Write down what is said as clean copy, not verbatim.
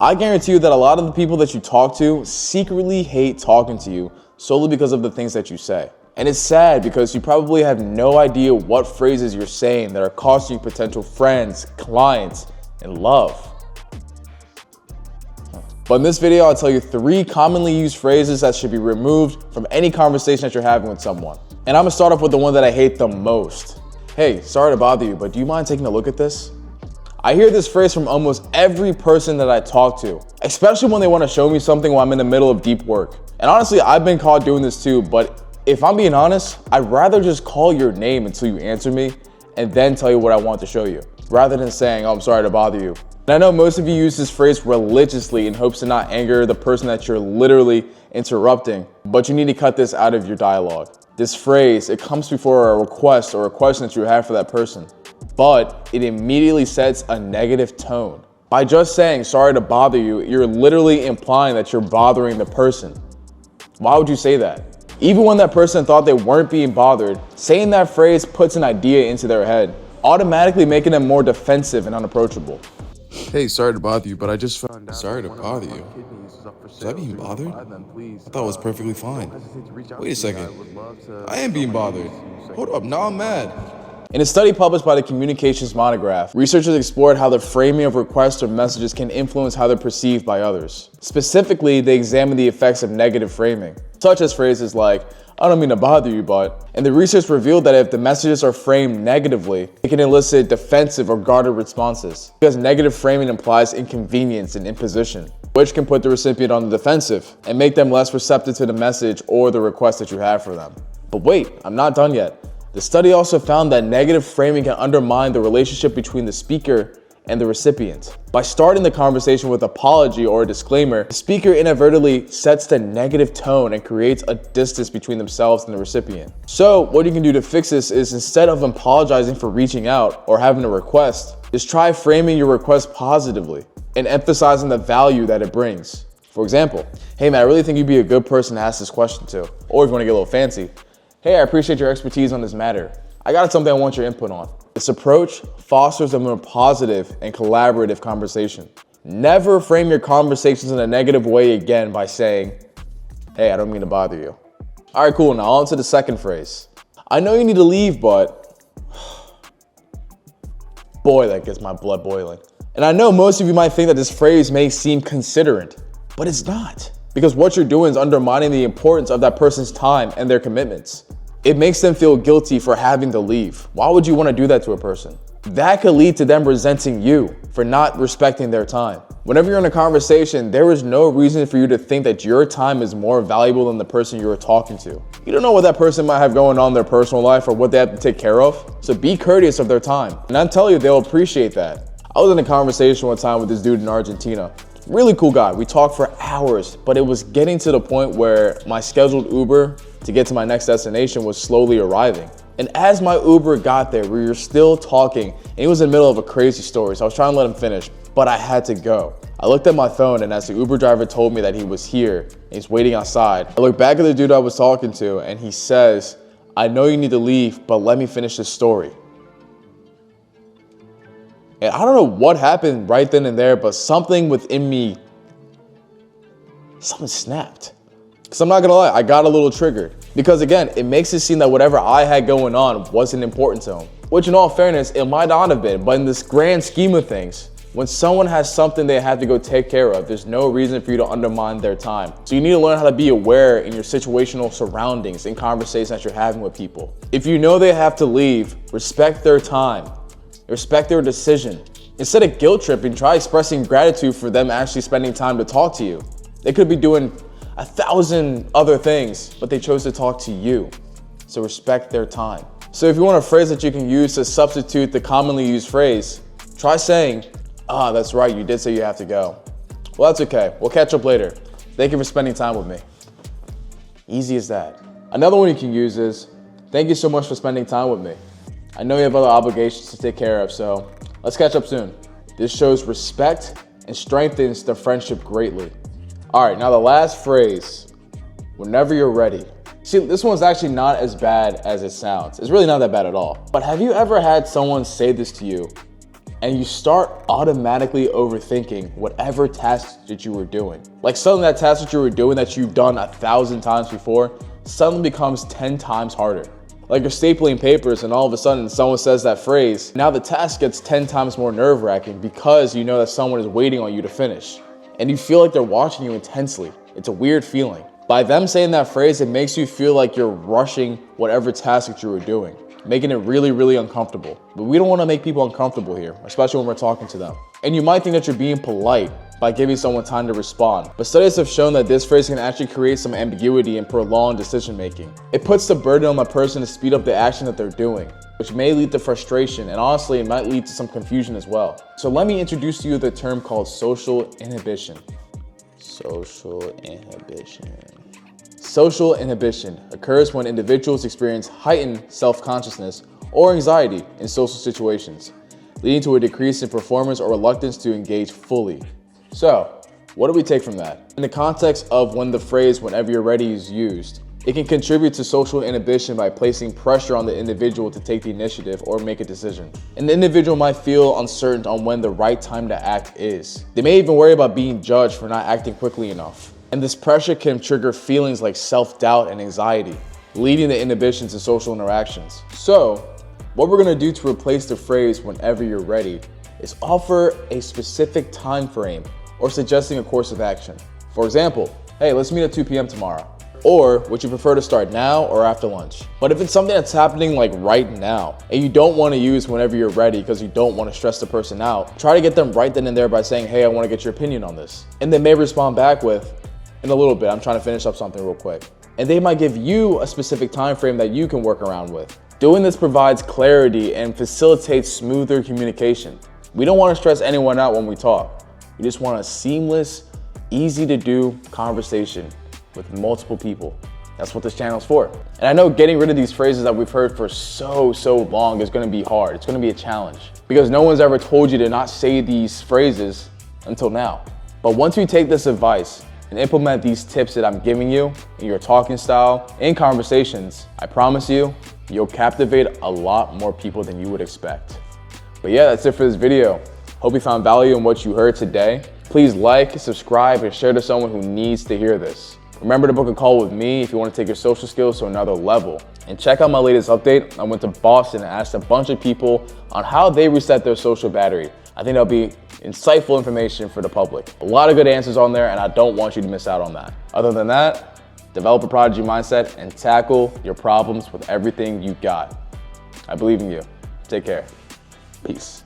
I guarantee you that a lot of the people that you talk to secretly hate talking to you solely because of the things that you say. And it's sad because you probably have no idea what phrases you're saying that are costing you potential friends, clients, and love. But in this video, I'll tell you 3 commonly used phrases that should be removed from any conversation that you're having with someone. And I'm gonna start off with the one that I hate the most. Hey, sorry to bother you, but do you mind taking a look at this? I hear this phrase from almost every person that I talk to, especially when they want to show me something while I'm in the middle of deep work. And honestly, I've been caught doing this too, but if I'm being honest, I'd rather just call your name until you answer me and then tell you what I want to show you, rather than saying, oh, I'm sorry to bother you. And I know most of you use this phrase religiously in hopes to not anger the person that you're literally interrupting, but you need to cut this out of your dialogue. This phrase, it comes before a request or a question that you have for that person, but it immediately sets a negative tone. By just saying sorry to bother you, you're literally implying that you're bothering the person. Why would you say that? Even when that person thought they weren't being bothered, saying that phrase puts an idea into their head, automatically making them more defensive and unapproachable. Hey, sorry to bother you, but I just found out. Sorry to bother you? Was I being bothered? I thought it was perfectly fine. Wait a second. I am being bothered. Hold up, now I'm mad. In a study published by the Communications Monograph, researchers explored how the framing of requests or messages can influence how they're perceived by others. Specifically, they examined the effects of negative framing, such as phrases like, I don't mean to bother you, but. And the research revealed that if the messages are framed negatively, it can elicit defensive or guarded responses, because negative framing implies inconvenience and imposition, which can put the recipient on the defensive and make them less receptive to the message or the request that you have for them. But wait, I'm not done yet. The study also found that negative framing can undermine the relationship between the speaker and the recipient. By starting the conversation with an apology or a disclaimer, the speaker inadvertently sets the negative tone and creates a distance between themselves and the recipient. So what you can do to fix this is, instead of apologizing for reaching out or having a request, is try framing your request positively and emphasizing the value that it brings. For example, hey man, I really think you'd be a good person to ask this question to. Or if you want to get a little fancy, hey, I appreciate your expertise on this matter. I got something I want your input on. This approach fosters a more positive and collaborative conversation. Never frame your conversations in a negative way again by saying, hey, I don't mean to bother you. All right, cool, now on to the second phrase. I know you need to leave, but boy, that gets my blood boiling. And I know most of you might think that this phrase may seem considerate, but it's not. Because what you're doing is undermining the importance of that person's time and their commitments. It makes them feel guilty for having to leave. Why would you want to do that to a person? That could lead to them resenting you for not respecting their time. Whenever you're in a conversation, there is no reason for you to think that your time is more valuable than the person you're talking to. You don't know what that person might have going on in their personal life or what they have to take care of. So be courteous of their time. And I'm telling you, they'll appreciate that. I was in a conversation one time with this dude in Argentina. Really cool guy. We talked for hours, but it was getting to the point where my scheduled Uber to get to my next destination was slowly arriving. And as my Uber got there, we were still talking, and he was in the middle of a crazy story, so I was trying to let him finish, but I had to go. I looked at my phone, and as the Uber driver told me that he was here, and he's waiting outside, I looked back at the dude I was talking to, and he says, I know you need to leave, but let me finish this story. And I don't know what happened right then and there, but something within me, something snapped. Because I'm not gonna lie, I got a little triggered. Because again, it makes it seem that whatever I had going on wasn't important to him. Which in all fairness, it might not have been, but in this grand scheme of things, when someone has something they have to go take care of, there's no reason for you to undermine their time. So you need to learn how to be aware in your situational surroundings and conversations that you're having with people. If you know they have to leave, respect their time. Respect their decision. Instead of guilt tripping, try expressing gratitude for them actually spending time to talk to you. They could be doing 1,000 other things, but they chose to talk to you. So respect their time. So if you want a phrase that you can use to substitute the commonly used phrase, try saying, that's right, you did say you have to go. Well, that's okay. We'll catch up later. Thank you for spending time with me. Easy as that. Another one you can use is, thank you so much for spending time with me. I know you have other obligations to take care of, so let's catch up soon. This shows respect and strengthens the friendship greatly. All right, now the last phrase, whenever you're ready. See, this one's actually not as bad as it sounds. It's really not that bad at all. But have you ever had someone say this to you and you start automatically overthinking whatever task that you were doing. Like suddenly that task that you were doing that you've done 1,000 times before suddenly becomes 10 times harder. Like you're stapling papers and all of a sudden someone says that phrase. Now the task gets 10 times more nerve-wracking because you know that someone is waiting on you to finish. And you feel like they're watching you intensely. It's a weird feeling. By them saying that phrase, it makes you feel like you're rushing whatever task that you were doing, making it really, really uncomfortable. But we don't want to make people uncomfortable here, especially when we're talking to them. And you might think that you're being polite by giving someone time to respond. But studies have shown that this phrase can actually create some ambiguity and prolonged decision making. It puts the burden on the person to speed up the action that they're doing, which may lead to frustration, and honestly, it might lead to some confusion as well. So let me introduce to you the term called social inhibition. Social inhibition. Social inhibition occurs when individuals experience heightened self-consciousness or anxiety in social situations, leading to a decrease in performance or reluctance to engage fully. So, what do we take from that? In the context of when the phrase "whenever you're ready" is used, it can contribute to social inhibition by placing pressure on the individual to take the initiative or make a decision. An individual might feel uncertain on when the right time to act is. They may even worry about being judged for not acting quickly enough. And this pressure can trigger feelings like self-doubt and anxiety, leading to inhibitions in social interactions. So, what we're gonna do to replace the phrase "whenever you're ready" is offer a specific time frame or suggesting a course of action. For example, hey, let's meet at 2 p.m. tomorrow. Or would you prefer to start now or after lunch? But if it's something that's happening like right now and you don't want to use "whenever you're ready" because you don't want to stress the person out, try to get them right then and there by saying, hey, I want to get your opinion on this. And they may respond back with, in a little bit, I'm trying to finish up something real quick. And they might give you a specific time frame that you can work around with. Doing this provides clarity and facilitates smoother communication. We don't want to stress anyone out when we talk. We just want a seamless, easy to do conversation with multiple people. That's what this channel is for. And I know getting rid of these phrases that we've heard for so long is gonna be hard. It's gonna be a challenge because no one's ever told you to not say these phrases until now. But once you take this advice and implement these tips that I'm giving you in your talking style, in conversations, I promise you, you'll captivate a lot more people than you would expect. But yeah, that's it for this video. Hope you found value in what you heard today. Please like, subscribe, and share to someone who needs to hear this. Remember to book a call with me if you want to take your social skills to another level. And check out my latest update. I went to Boston and asked a bunch of people on how they reset their social battery. I think that'll be insightful information for the public. A lot of good answers on there, and I don't want you to miss out on that. Other than that, develop a prodigy mindset and tackle your problems with everything you got. I believe in you. Take care. Peace.